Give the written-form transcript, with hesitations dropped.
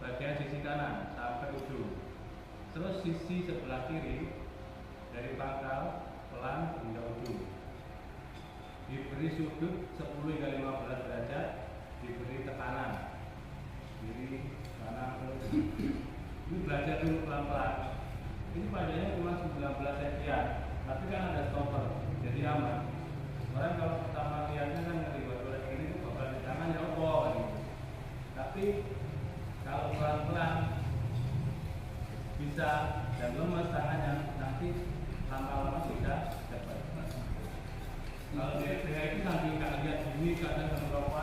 bagian sisi kanan sampai ujung. Terus sisi sebelah kiri dari pangkal pelan hingga ujung. Diberi sudut 10 hingga 15 derajat, diberi tekanan kiri kanan terus. Ini belajar dulu pelan-pelan. Ini panjangnya cuma 19 cm, tapi kan ada stopper, jadi aman. Orang kalau pertama lihatnya kan ngeri buat ini bakal di tangan ya apa gitu. Tapi kalau pelan-pelan bisa dan lemes tangannya, nanti lama-lama bisa dapat. Kalau dia itu nanti nggak lihat ini kadang merokok